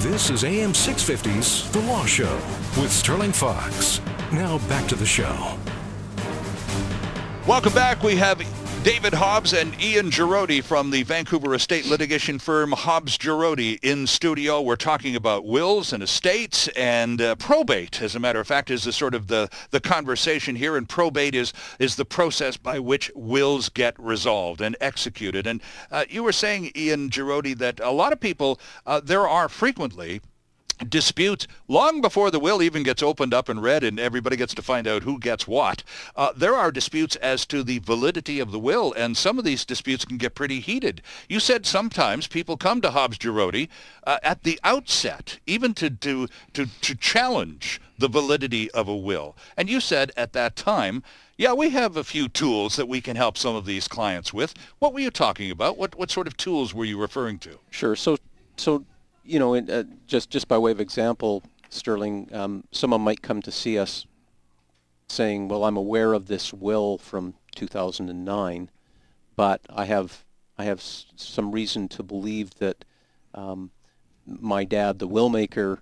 This is AM 650's The Law Show with Sterling Fox. Now back to the show. Welcome back. We have David Hobbs and Ian Giroday from the Vancouver estate litigation firm Hobbs Giroday in studio. We're talking about wills and estates and probate, as a matter of fact, is the sort of the conversation here. And probate is the process by which wills get resolved and executed. And you were saying, Ian Giroday, that a lot of people, there are frequently disputes long before the will even gets opened up and read and everybody gets to find out who gets what. There are disputes as to the validity of the will, and some of these disputes can get pretty heated. You said sometimes people come to Hobbs Giroday at the outset, even to challenge the validity of a will. And you said at that time, yeah, we have a few tools that we can help some of these clients with. What were you talking about? What sort of tools were you referring to? Sure. So you know, just by way of example, Sterling, someone might come to see us saying, well, I'm aware of this will from 2009, but I have some reason to believe that my dad, the will maker,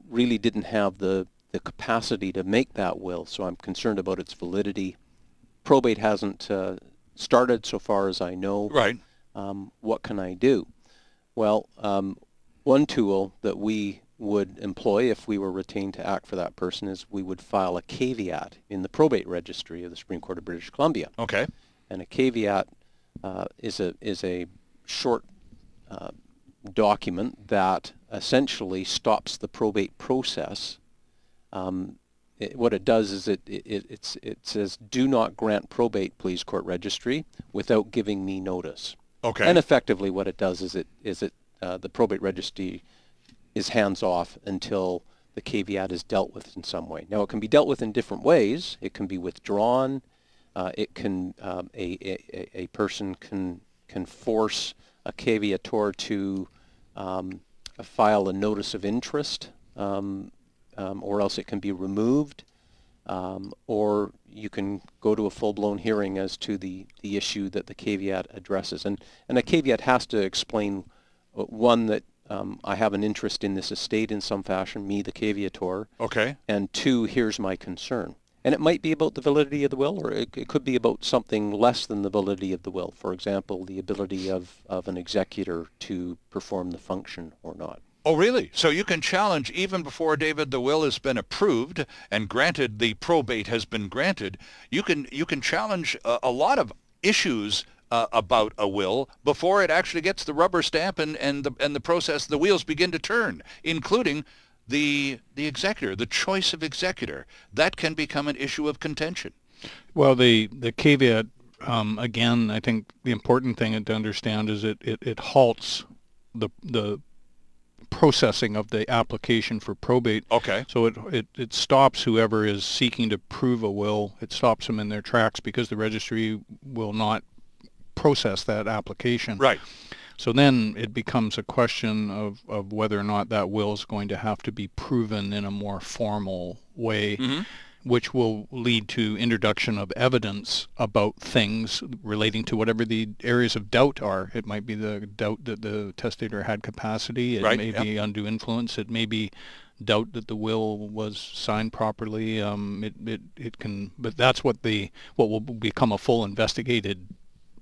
really didn't have the capacity to make that will, so I'm concerned about its validity. Probate hasn't started so far as I know. Right. What can I do? Well, one tool that we would employ if we were retained to act for that person is we would file a caveat in the probate registry of the Supreme Court of British Columbia. Okay. And a caveat is a short document that essentially stops the probate process. What it does is it says, do not grant probate, please, court registry, without giving me notice. Okay. And effectively what it does is the probate registry is hands-off until the caveat is dealt with in some way. Now, it can be dealt with in different ways. It can be withdrawn. It can a person can force a caveator to file a notice of interest, or else it can be removed, or you can go to a full-blown hearing as to the issue that the caveat addresses. And a caveat has to explain, one, that I have an interest in this estate in some fashion, me, the caveator. Okay. And two, here's my concern. And it might be about the validity of the will, or it could be about something less than the validity of the will. For example, the ability of an executor to perform the function or not. Oh, really? So you can challenge, even before, David, the will has been approved and granted, the probate has been granted, you can challenge a lot of issues about a will before it actually gets the rubber stamp and the process, the wheels begin to turn, including the executor, the choice of executor. That can become an issue of contention. Well, the caveat, again, I think the important thing to understand is it halts the processing of the application for probate. Okay. So it stops whoever is seeking to prove a will. It stops them in their tracks because the registry will not process that application. Right. So then it becomes a question of whether or not that will is going to have to be proven in a more formal way, which will lead to introduction of evidence about things relating to whatever the areas of doubt are. It might be the doubt that the testator had capacity. It may be undue influence. It may be doubt that the will was signed properly. It can, but that's what will become a full investigated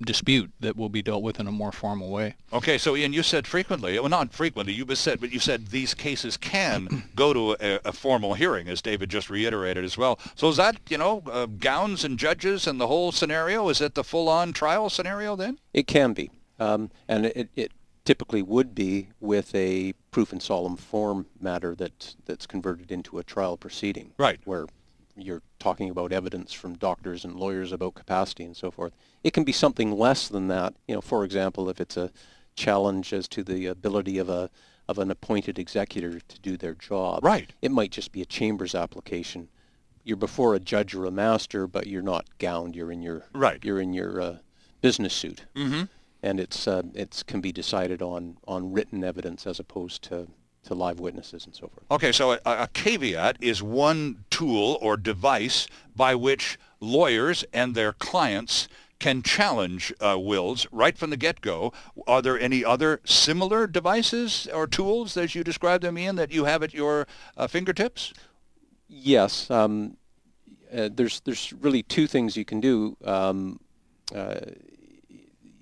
dispute that will be dealt with in a more formal way. Okay, so Ian, you said frequently, well, not frequently, you said these cases can go to a formal hearing, as David just reiterated as well. So is that, gowns and judges and the whole scenario? Is it the full-on trial scenario then? It can be, and it typically would be with a proof and solemn form matter that's converted into a trial proceeding. Right. Where you're talking about evidence from doctors and lawyers about capacity and so forth. It can be something less than that. For example, if it's a challenge as to the ability of an appointed executor to do their job. Right. It might just be a chambers application. You're before a judge or a master, but you're not gowned. You're in your You're in your business suit. Mm-hmm. And it can be decided on written evidence as opposed to live witnesses and so forth. Okay, so a caveat is one tool or device by which lawyers and their clients can challenge wills right from the get-go. Are there any other similar devices or tools, as you described them, Ian, that you have at your fingertips? Yes. There's really two things you can do.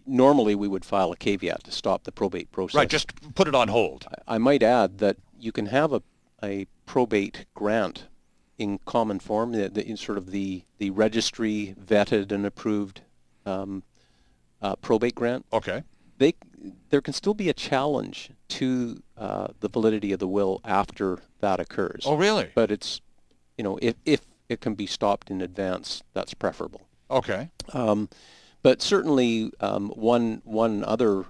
Normally, we would file a caveat to stop the probate process. Right, just put it on hold. I might add that you can have a probate grant in common form, in sort of the registry vetted and approved probate grant. Okay. There can still be a challenge to the validity of the will after that occurs. Oh, really? But it's, if it can be stopped in advance, that's preferable. Okay. But certainly, one other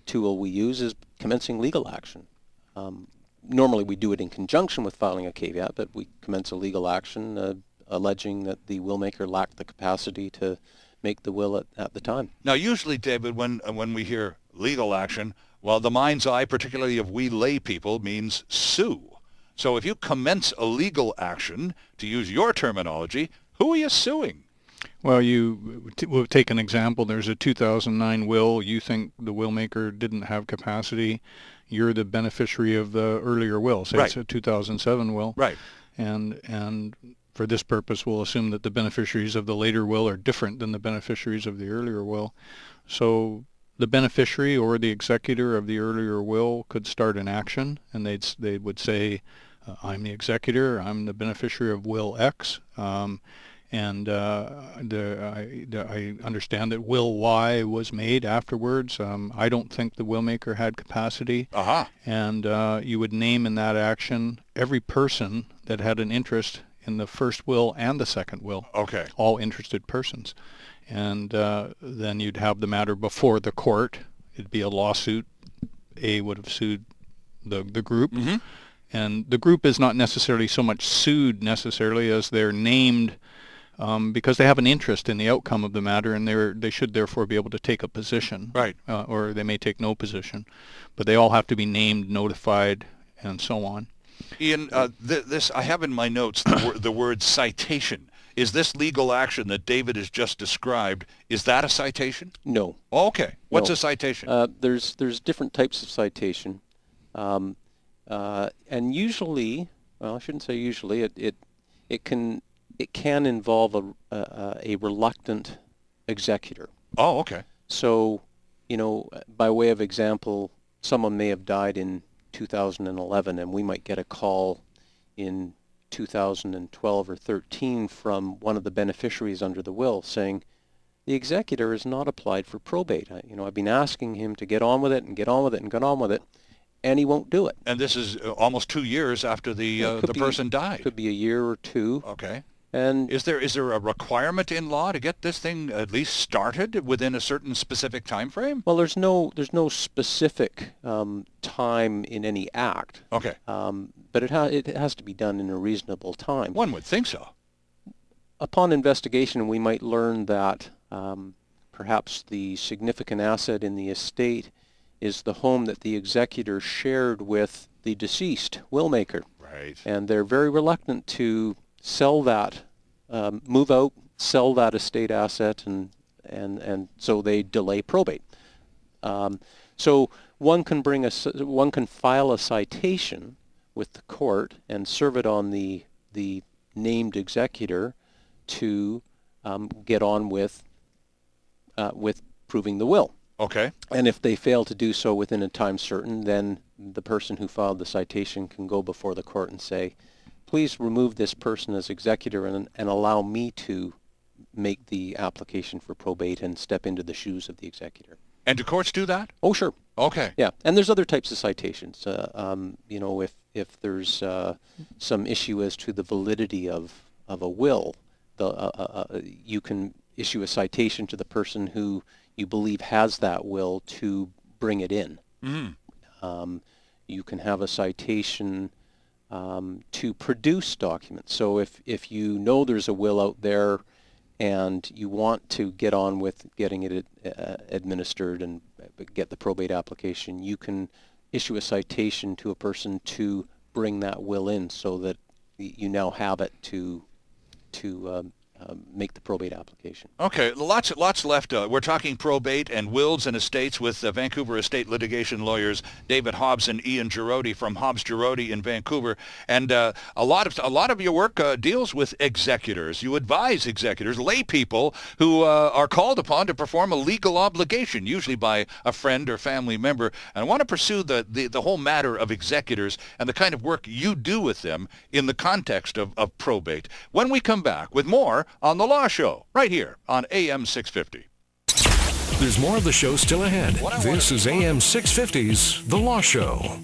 tool we use is commencing legal action. Normally, we do it in conjunction with filing a caveat, but we commence a legal action alleging that the willmaker lacked the capacity to make the will at the time. Now, usually, David, when we hear legal action, well, the mind's eye, particularly of we lay people, means sue. So if you commence a legal action, to use your terminology, who are you suing? Well, we'll take an example. There's a 2009 will. You think the will maker didn't have capacity. You're the beneficiary of the earlier will. Say It's a 2007 will. Right. And for this purpose, we'll assume that the beneficiaries of the later will are different than the beneficiaries of the earlier will. So the beneficiary or the executor of the earlier will could start an action, and they would say, I'm the executor. I'm the beneficiary of will X. And I understand that Will Y was made afterwards. I don't think the willmaker had capacity. Uh-huh. And you would name in that action every person that had an interest in the first will and the second will. Okay. All interested persons. And then you'd have the matter before the court. It'd be a lawsuit. A would have sued the group. Mm-hmm. And the group is not necessarily so much sued necessarily as they're named because they have an interest in the outcome of the matter, and they should therefore be able to take a position. Right. Or they may take no position. But they all have to be named, notified, and so on. Ian, this I have in my notes the word citation. Is this legal action that David has just described, is that a citation? No. Oh, okay. What's No. a citation? There's different types of citation. And usually, well, I shouldn't say usually, it can involve a reluctant executor. Oh, okay. So, by way of example, someone may have died in 2011, and we might get a call in 2012 or 13 from one of the beneficiaries under the will saying, the executor has not applied for probate. I've been asking him to get on with it and get on with it and get on with it, and he won't do it. And this is almost 2 years after the person died. Could be a year or two. Okay. And Is there a requirement in law to get this thing at least started within a certain specific time frame? well, there's no specific time in any act, Okay. but it has to be done in a reasonable time. One would think so. Upon investigation, we might learn that perhaps the significant asset in the estate is the home that the executor shared with the deceased willmaker. Right. And they're very reluctant to sell that, move out, sell that estate asset, and so they delay probate. So one can file a citation with the court and serve it on the named executor to get on with proving the will. Okay. And if they fail to do so within a time certain, then the person who filed the citation can go before the court and say, please remove this person as executor and allow me to make the application for probate and step into the shoes of the executor. And do courts do that? Oh, sure. Okay. Yeah, and there's other types of citations. If there's some issue as to the validity of a will, you can issue a citation to the person who you believe has that will to bring it in. Mm-hmm. You can have a citation to produce documents. So if you know there's a will out there and you want to get on with getting it administered and get the probate application, you can issue a citation to a person to bring that will in so that you now have it to make the probate application. Okay, lots left. We're talking probate and wills and estates with Vancouver estate litigation lawyers David Hobbs and Ian Giroday from Hobbs Giroday in Vancouver. And a lot of your work deals with executors. You advise executors, lay people who are called upon to perform a legal obligation, usually by a friend or family member. And I want to pursue the whole matter of executors and the kind of work you do with them in the context of probate. When we come back with more on The Law Show, right here on AM 650. There's more of the show still ahead. This is AM 650's The Law Show.